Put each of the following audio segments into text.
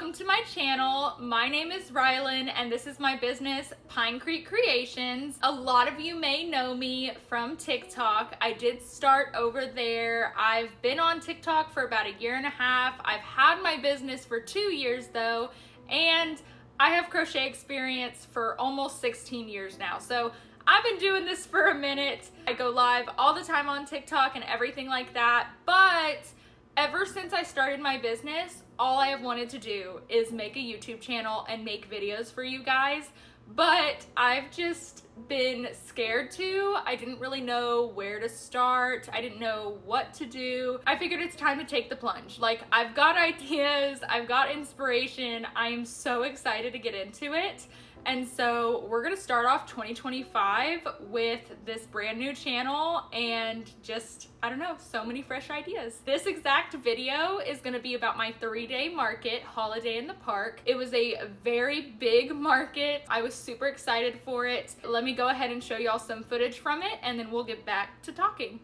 welcome to my channel. My name is Rylan and this is my business, Pine Creek Creations. A lot of you may know me from TikTok. I did start over there. I've been on TikTok for about 1.5 years. I've had my business for 2 years though, and I have crochet experience for almost 16 years now. So I've been doing this for a minute. I go live all the time on TikTok and everything like that, but ever since I started my business, all I have wanted to do is make a YouTube channel and make videos for you guys, but I've just been scared to. I didn't really know where to start. I didn't know what to do. I figured it's time to take the plunge. Like, I've got ideas, I've got inspiration. I am so excited to get into it. And so we're gonna start off 2025 with this brand new channel and just, I don't know, so many fresh ideas. This exact video is gonna be about my 3-day market, Holiday in the Park. It was a very big market. I was super excited for it. Let me go ahead and show y'all some footage from it and then we'll get back to talking.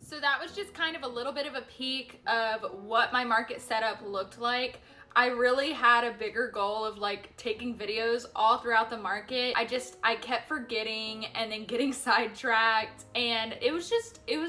So that was just kind of a little bit of a peek of what my market setup looked like. I really had a bigger goal of like taking videos all throughout the market. I kept forgetting and then getting sidetracked, and it was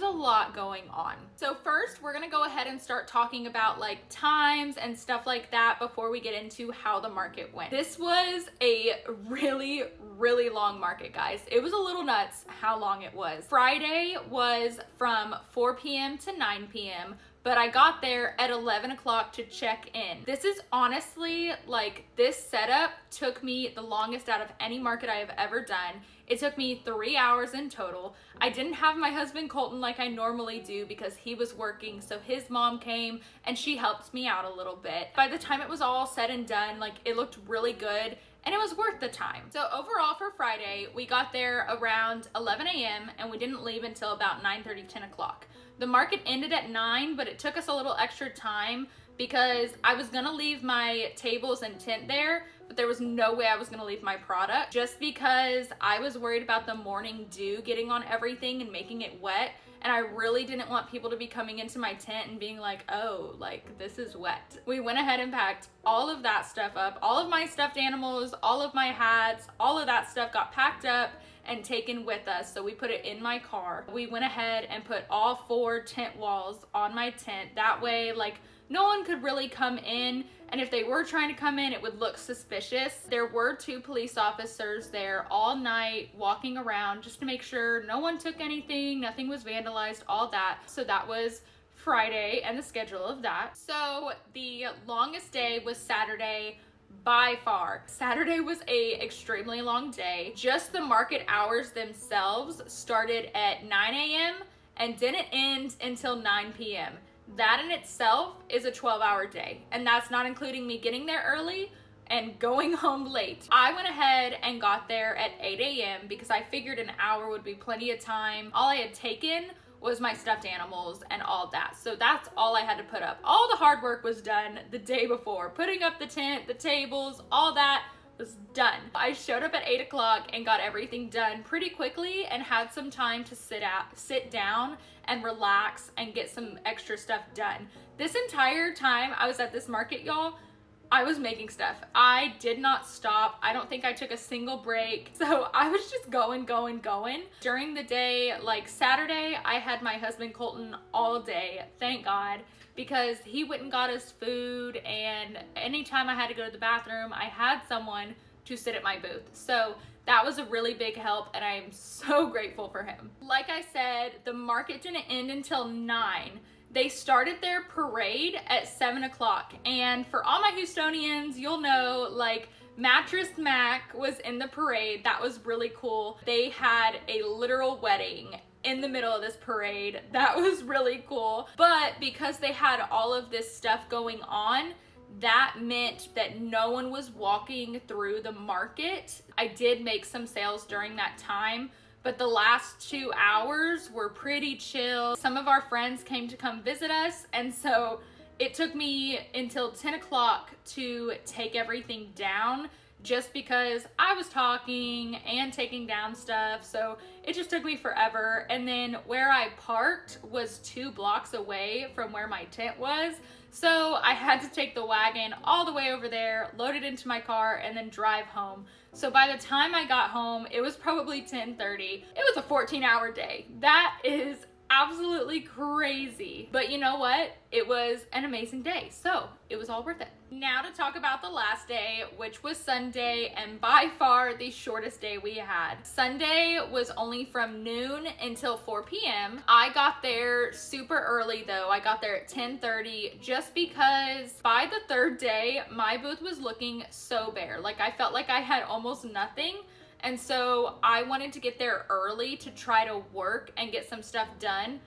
a lot going on. So first we're gonna go ahead and start talking about like times and stuff like that before we get into how the market went. This was a really long market, guys. It was a little nuts how long it was. Friday was from 4 p.m. to 9 p.m. but I got there at 11 o'clock to check in. This is honestly, like, this setup took me the longest out of any market I have ever done. It took me 3 hours in total. I didn't have my husband Colton like I normally do because he was working, so his mom came and she helped me out a little bit. By the time it was all said and done, like, it looked really good and it was worth the time. So overall for Friday, we got there around 11 a.m. and we didn't leave until about 9:30, 10 o'clock. The market ended at 9, but it took us a little extra time because I was gonna leave my tables and tent there, but there was no way I was gonna leave my product just because I was worried about the morning dew getting on everything and making it wet. And I really didn't want people to be coming into my tent and being like, oh, like, this is wet. We went ahead and packed all of that stuff up. All of my stuffed animals, all of my hats, all of that stuff got packed up and taken with us. So we put it in my car. We went ahead and put all 4 tent walls on my tent. That way, like, no one could really come in, and if they were trying to come in, it would look suspicious. There were 2 police officers there all night walking around just to make sure no one took anything, nothing was vandalized, all that. So that was Friday and the schedule of that. So the longest day was Saturday by far. Saturday was a extremely long day. Just the market hours themselves started at 9 a.m. and didn't end until 9 p.m. That in itself is a 12-hour day, and that's not including me getting there early and going home late. I went ahead and got there at 8 a.m. because I figured an hour would be plenty of time. All I had taken was my stuffed animals and all that. So that's all I had to put up. All the hard work was done the day before. Putting up the tent, the tables, all that was done. I showed up at 8 o'clock and got everything done pretty quickly and had some time to sit down and relax and get some extra stuff done. This entire time I was at this market, y'all, I was making stuff. I did not stop. I don't think I took a single break. So I was just going. During the day, like Saturday, I had my husband Colton all day, thank God, because he went and got us food, and anytime I had to go to the bathroom, I had someone to sit at my booth. So that was a really big help, and I'm so grateful for him. Like I said, the market didn't end until 9. They started their parade at 7 o'clock, and for all my Houstonians, you'll know, like, Mattress Mac was in the parade. That was really cool. They had a literal wedding in the middle of this parade. That was really cool. But because they had all of this stuff going on, that meant that no one was walking through the market. I did make some sales during that time, but the last 2 hours were pretty chill. Some of our friends came to come visit us, and so it took me until 10 o'clock to take everything down, just because I was talking and taking down stuff, so it just took me forever. And then where I parked was 2 blocks away from where my tent was, so I had to take the wagon all the way over there, load it into my car, and then drive home. So by the time I got home, it was probably 10:30. It was a 14-hour day. That is absolutely crazy. But you know what? It was an amazing day, so it was all worth it. Now to talk about the last day, which was Sunday, and by far the shortest day we had. Sunday was only from noon until 4 p.m. I got there super early though. I got there at 10:30 just because by the third day, my booth was looking so bare. Like, I felt like I had almost nothing. And so I wanted to get there early to try to work and get some stuff done.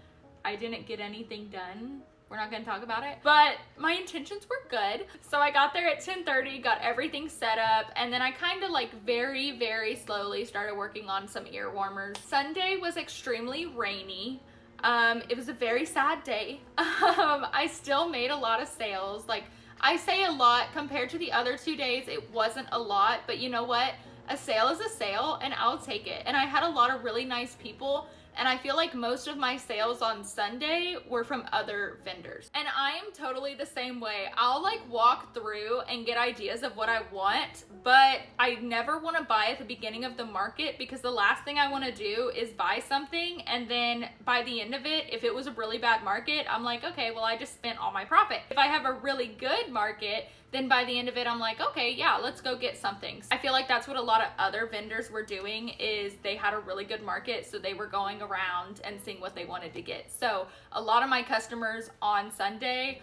I didn't get anything done. We're not gonna talk about it, but my intentions were good. So I got there at 10:30, got everything set up, and then I kind of like very, very slowly started working on some ear warmers. Sunday was extremely rainy. It was a very sad day. I still made a lot of sales. Like, I say a lot compared to the other 2 days, it wasn't a lot, but you know what? A sale is a sale, and I'll take it. And I had a lot of really nice people, and I feel like most of my sales on Sunday were from other vendors. And I am totally the same way. I'll like walk through and get ideas of what I want, but I never want to buy at the beginning of the market, because the last thing I want to do is buy something, and then by the end of it, if it was a really bad market, I'm like, okay, well, I just spent all my profit. If I have a really good market, then by the end of it, I'm like, okay, yeah, let's go get something. I feel like that's what a lot of other vendors were doing, is they had a really good market, so they were going around and seeing what they wanted to get. So a lot of my customers on Sunday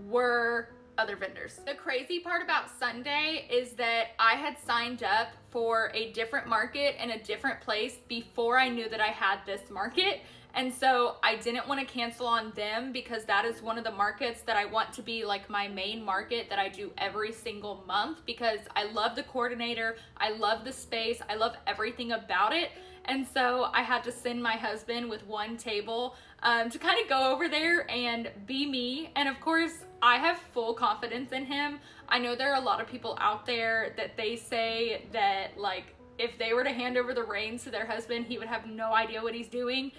were other vendors. The crazy part about Sunday is that I had signed up for a different market in a different place before I knew that I had this market. And so I didn't want to cancel on them, because that is one of the markets that I want to be like my main market that I do every single month, because I love the coordinator, I love the space, I love everything about it. And so I had to send my husband with one table to kind of go over there and be me. And of course, I have full confidence in him. I know there are a lot of people out there that they say that like if they were to hand over the reins to their husband, he would have no idea what he's doing.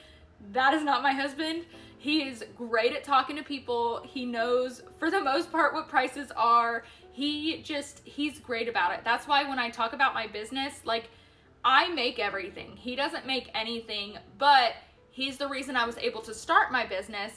That is not my husband. He is great at talking to people. He knows for the most part what prices are. He's great about it. That's why when I talk about my business, like, I make everything. He doesn't make anything, but he's the reason I was able to start my business.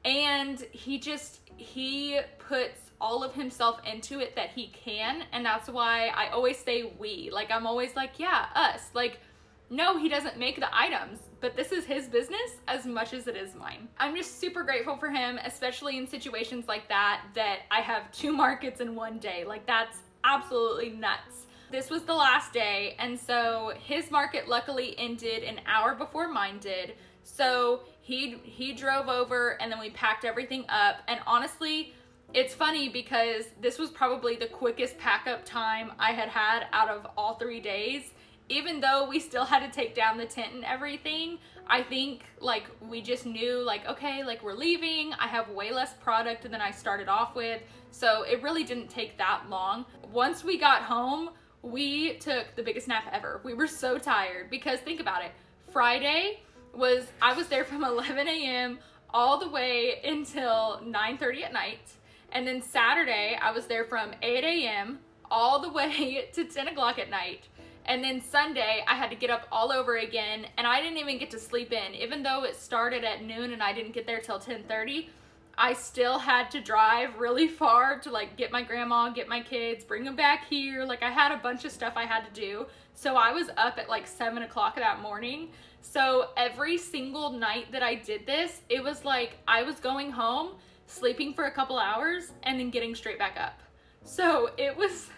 And he puts all of himself into it that he can. And that's why I always say we. Like, I'm always like, yeah, us. Like, no, he doesn't make the items, but this is his business as much as it is mine. I'm just super grateful for him, especially in situations like that I have 2 markets in one day. Like, that's absolutely nuts. This was the last day, and so his market luckily ended an hour before mine did. So he drove over, and then we packed everything up. And honestly, it's funny because this was probably the quickest pack up time I had out of all 3 days. Even though we still had to take down the tent and everything, I think like we just knew like, okay, like we're leaving. I have way less product than I started off with. So it really didn't take that long. Once we got home, we took the biggest nap ever. We were so tired because think about it. Friday I was there from 11 a.m. all the way until 9:30 at night. And then Saturday, I was there from 8 a.m. all the way to 10 o'clock at night. And then Sunday, I had to get up all over again, and I didn't even get to sleep in. Even though it started at noon and I didn't get there till 10:30, I still had to drive really far to like get my grandma, get my kids, bring them back here. Like, I had a bunch of stuff I had to do. So I was up at like 7 o'clock that morning. So every single night that I did this, it was like I was going home, sleeping for a couple hours, and then getting straight back up. So it was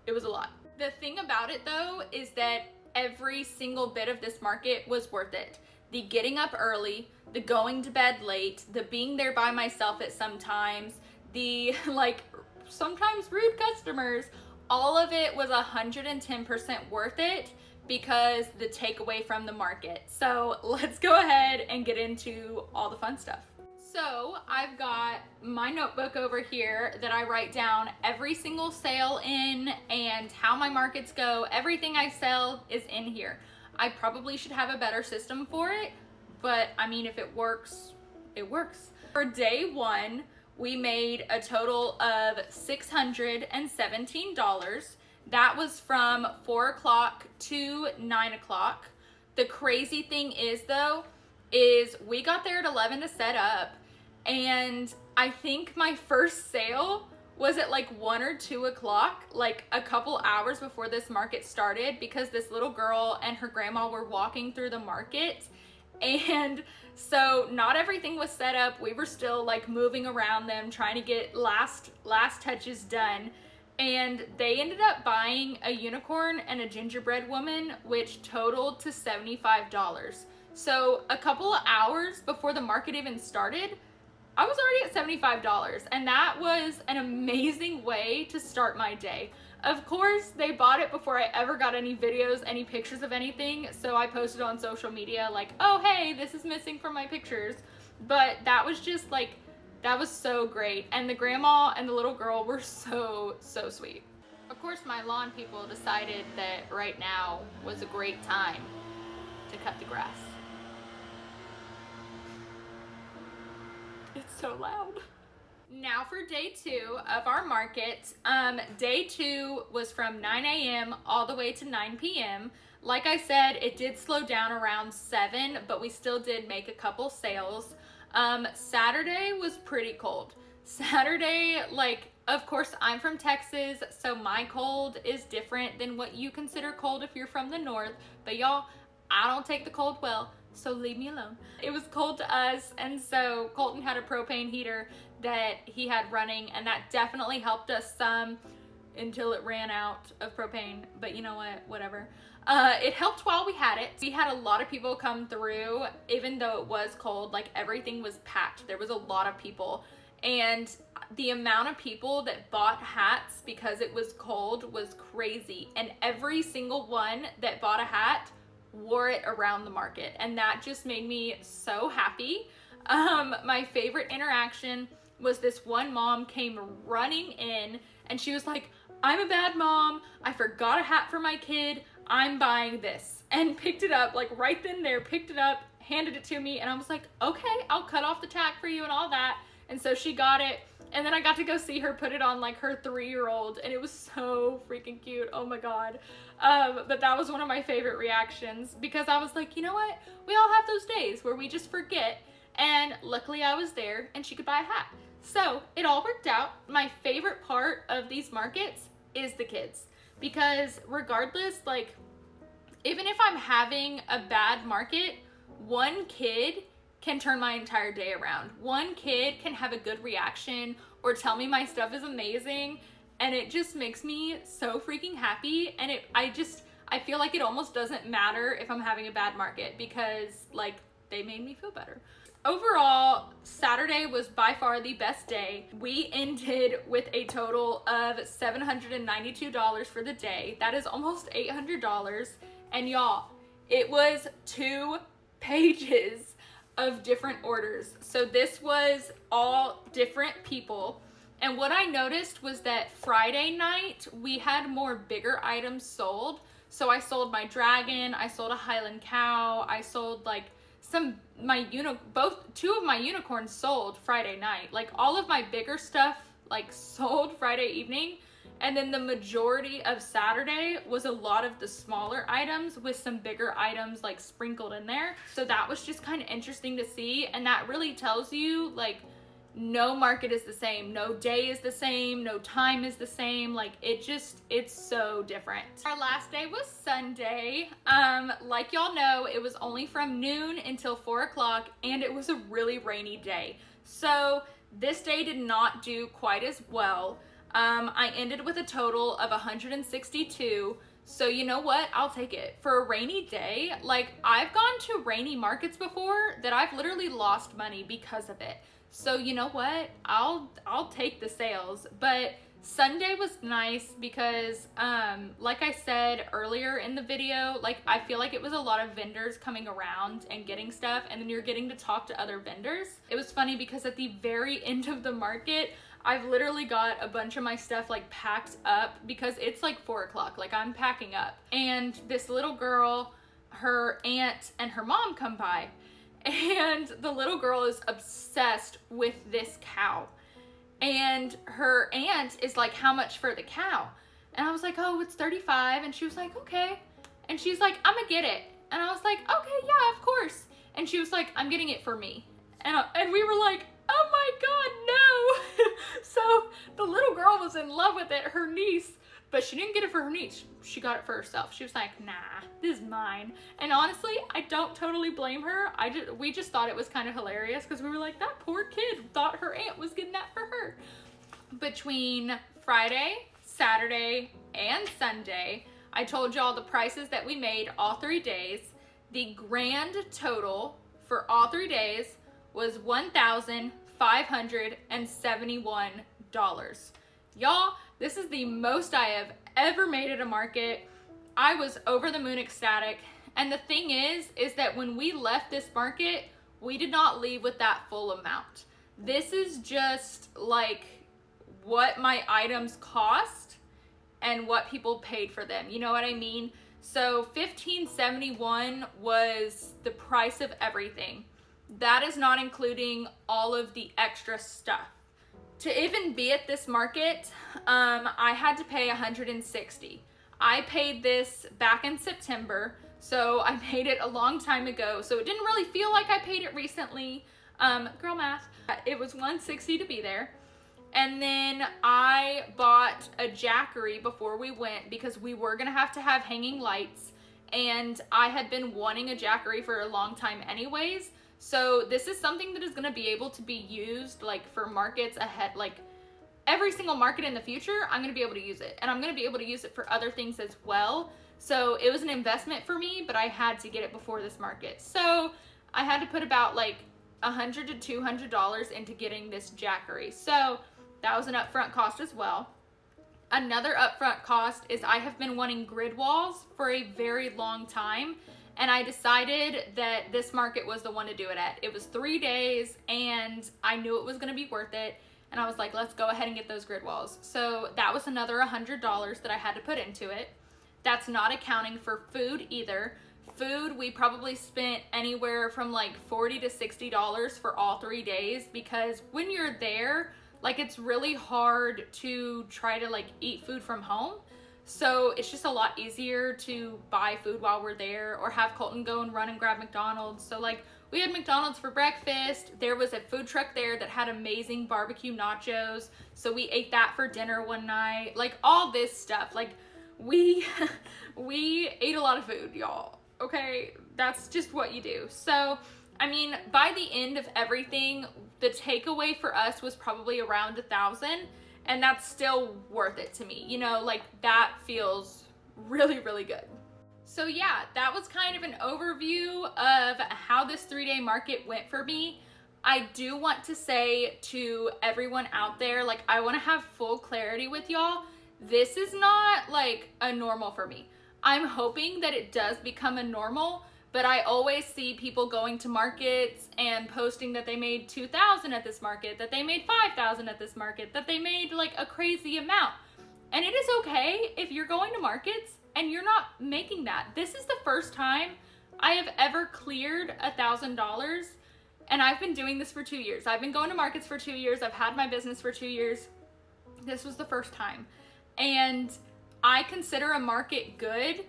a lot. The thing about it though is that every single bit of this market was worth it. The getting up early, the going to bed late, the being there by myself at some times, the like sometimes rude customers, all of it was 110% worth it because the takeaway from the market. So let's go ahead and get into all the fun stuff. So I've got my notebook over here that I write down every single sale in and how my markets go. Everything I sell is in here. I probably should have a better system for it, but I mean, if it works, it works. For day one, we made a total of $617. That was from 4 o'clock to 9 o'clock. The crazy thing is though, is we got there at 11 to set up, and I think my first sale was at like 1 or 2 o'clock, like a couple hours before this market started, because this little girl and her grandma were walking through the market. And so not everything was set up. We were still like moving around them, trying to get last touches done. And they ended up buying a unicorn and a gingerbread woman, which totaled to $75. So a couple of hours before the market even started, I was already at $75, and that was an amazing way to start my day. Of course, they bought it before I ever got any videos, any pictures of anything, so I posted on social media like, oh hey, this is missing from my pictures. But that was just like, that was so great, and the grandma and the little girl were so sweet. Of course, my lawn people decided that right now was a great time to cut the grass. It's so loud. Now for day two of our market. Day two was from 9 a.m. all the way to 9 p.m. Like I said, it did slow down around 7, but we still did make a couple sales. Saturday was pretty cold. Saturday, like, of course, I'm from Texas, so my cold is different than what you consider cold if you're from the north. But y'all, I don't take the cold well, so leave me alone. It was cold to us, and so Colton had a propane heater that he had running, and that definitely helped us some until it ran out of propane. But you know what, whatever. It helped while we had it. We had a lot of people come through, even though it was cold. Like, everything was packed. There was a lot of people, and the amount of people that bought hats because it was cold was crazy. And every single one that bought a hat wore it around the market, and that just made me so happy. My favorite interaction was this one mom came running in, and she was like, I'm a bad mom, I forgot a hat for my kid, I'm buying this, and picked it up, like right then there, picked it up, handed it to me, and I was like, okay, I'll cut off the tag for you and all that. And so she got it, and then I got to go see her put it on like her 3-year-old, and it was so freaking cute. Oh my god. But that was one of my favorite reactions, because I was like, you know what? We all have those days where we just forget, and luckily I was there and she could buy a hat. So it all worked out. My favorite part of these markets is the kids, because regardless, like, even if I'm having a bad market, one kid can turn my entire day around. One kid can have a good reaction or tell me my stuff is amazing, and it just makes me so freaking happy. And I feel like it almost doesn't matter if I'm having a bad market, because like, they made me feel better. Overall, Saturday was by far the best day. We ended with a total of $792 for the day. That is almost $800. And y'all, it was 2 pages of different orders. So this was all different people. And what I noticed was that Friday night, we had more bigger items sold. So I sold my dragon, I sold a Highland cow, I sold like two of my unicorns sold Friday night. Like, all of my bigger stuff like sold Friday evening. And then the majority of Saturday was a lot of the smaller items with some bigger items like sprinkled in there. So that was just kind of interesting to see. And that really tells you, like, no market is the same, no day is the same, no time is the same. Like, it's so different. Our last day was Sunday. Like y'all know, it was only from noon until 4 o'clock, and it was a really rainy day. So this day did not do quite as well. I ended with a total of 162. So you know what? I'll take it. For a rainy day, like, I've gone to rainy markets before that I've literally lost money because of it. So you know what? I'll take the sales. But Sunday was nice because, like I said earlier in the video, like I feel like it was a lot of vendors coming around and getting stuff, and then you're getting to talk to other vendors. It was funny because at the very end of the market, I've literally got a bunch of my stuff like packed up because it's like 4 o'clock, like I'm packing up. And this little girl, her aunt and her mom come by, and the little girl is obsessed with this cow. And her aunt is like, how much for the cow? And I was like, oh, it's $35. And she was like, okay. And she's like, I'm gonna get it. And I was like, okay, yeah, of course. And she was like, I'm getting it for me. And we were like, oh my God, no. So the little girl was in love with it, her niece, but she didn't get it for her niece. She got it for herself. She was like, nah, this is mine. And honestly, I don't totally blame her. We just thought it was kind of hilarious because we were like, that poor kid thought her aunt was getting that for her. Between Friday, Saturday, and Sunday, I told y'all the prices that we made all 3 days. The grand total for all 3 days was $1,571. Y'all, this is the most I have ever made at a market. I was over the moon ecstatic. And the thing is that when we left this market, we did not leave with that full amount. This is just like what my items cost and what people paid for them. You know what I mean? So $1,571 was the price of everything. That is not including all of the extra stuff. To even be at this market, I had to pay $160. I paid this back in September, so I paid it a long time ago. So it didn't really feel like I paid it recently. Girl math. It was $160 to be there. And then I bought a jackery before we went because we were gonna have to have hanging lights, and I had been wanting a jackery for a long time anyways. So this is something that is going to be able to be used like for markets ahead, like every single market in the future, I'm going to be able to use it. And I'm going to be able to use it for other things as well. So it was an investment for me, but I had to get it before this market. So I had to put about like $100 to $200 into getting this jackery. So that was an upfront cost as well. Another upfront cost is I have been wanting grid walls for a very long time. And I decided that this market was the one to do it at. It was 3 days and I knew it was gonna be worth it. And I was like, let's go ahead and get those grid walls. So that was another $100 that I had to put into it. That's not accounting for food either. Food, we probably spent anywhere from like $40 to $60 for all 3 days, because when you're there, like it's really hard to try to like eat food from home. So it's just a lot easier to buy food while we're there, or have Colton go and run and grab McDonald's. So like we had McDonald's for breakfast. There was a food truck there that had amazing barbecue nachos. So we ate that for dinner one night. Like all this stuff. Like we ate a lot of food, y'all. Okay, that's just what you do. So, I mean, by the end of everything, the takeaway for us was probably around $1,000. And that's still worth it to me. You know, like that feels really, really good. So yeah, that was kind of an overview of how this 3-day market went for me. I do want to say to everyone out there, like I want to have full clarity with y'all. This is not like a normal for me. I'm hoping that it does become a normal, but I always see people going to markets and posting that they made $2,000 at this market, that they made $5,000 at this market, that they made like a crazy amount. And it is okay if you're going to markets and you're not making that. This is the first time I have ever cleared $1,000, and I've been doing this for 2 years. I've been going to markets for 2 years. I've had my business for 2 years. This was the first time. And I consider a market good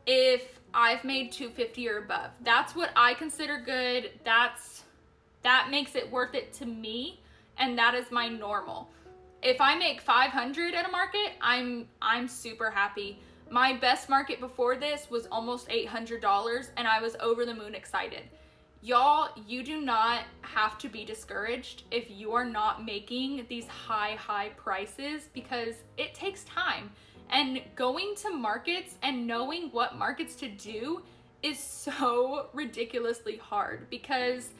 if I've made $250 or above. That's what I consider good. That makes it worth it to me, and that is my normal. If I make $500 at a market, I'm super happy. My best market before this was almost $800, and I was over the moon excited. Y'all, you do not have to be discouraged if you are not making these high prices, because it takes time. And going to markets and knowing what markets to do is so ridiculously hard, because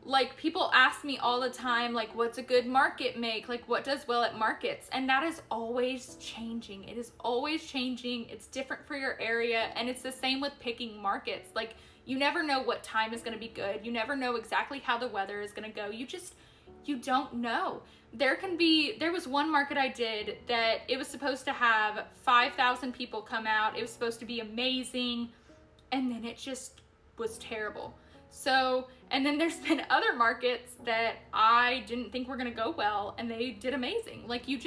like people ask me all the time, like, what's a good market make? Like, what does well at markets? And that is always changing. It is always changing. It's different for your area. And it's the same with picking markets. Like, you never know what time is going to be good. You never know exactly how the weather is going to go. You don't know. There was one market I did that it was supposed to have 5,000 people come out. It was supposed to be amazing. And then it just was terrible. So, and then there's been other markets that I didn't think were gonna go well and they did amazing. Like you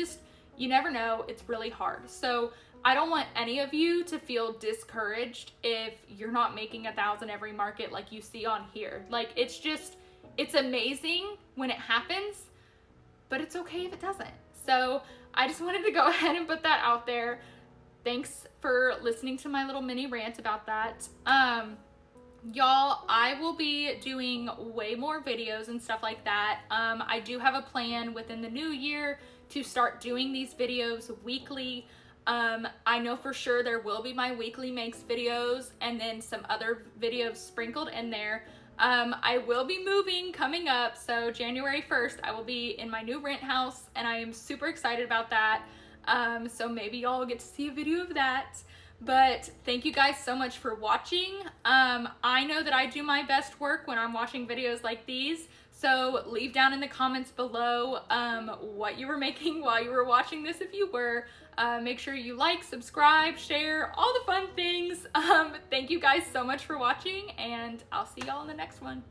never know, it's really hard. So I don't want any of you to feel discouraged if you're not making 1,000 every market like you see on here. Like it's amazing when it happens, but it's okay if it doesn't. So I just wanted to go ahead and put that out there. Thanks for listening to my little mini rant about that. Y'all, I will be doing way more videos and stuff like that. I do have a plan within the new year to start doing these videos weekly. I know for sure there will be my weekly makes videos and then some other videos sprinkled in there. I will be moving coming up, so January 1st I will be in my new rent house and I am super excited about that. So maybe y'all will get to see a video of that. But thank you guys so much for watching. I know that I do my best work when I'm watching videos like these, so leave down in the comments below what you were making while you were watching this if you were. Make sure you like, subscribe, share, all the fun things. Thank you guys so much for watching, and I'll see y'all in the next one.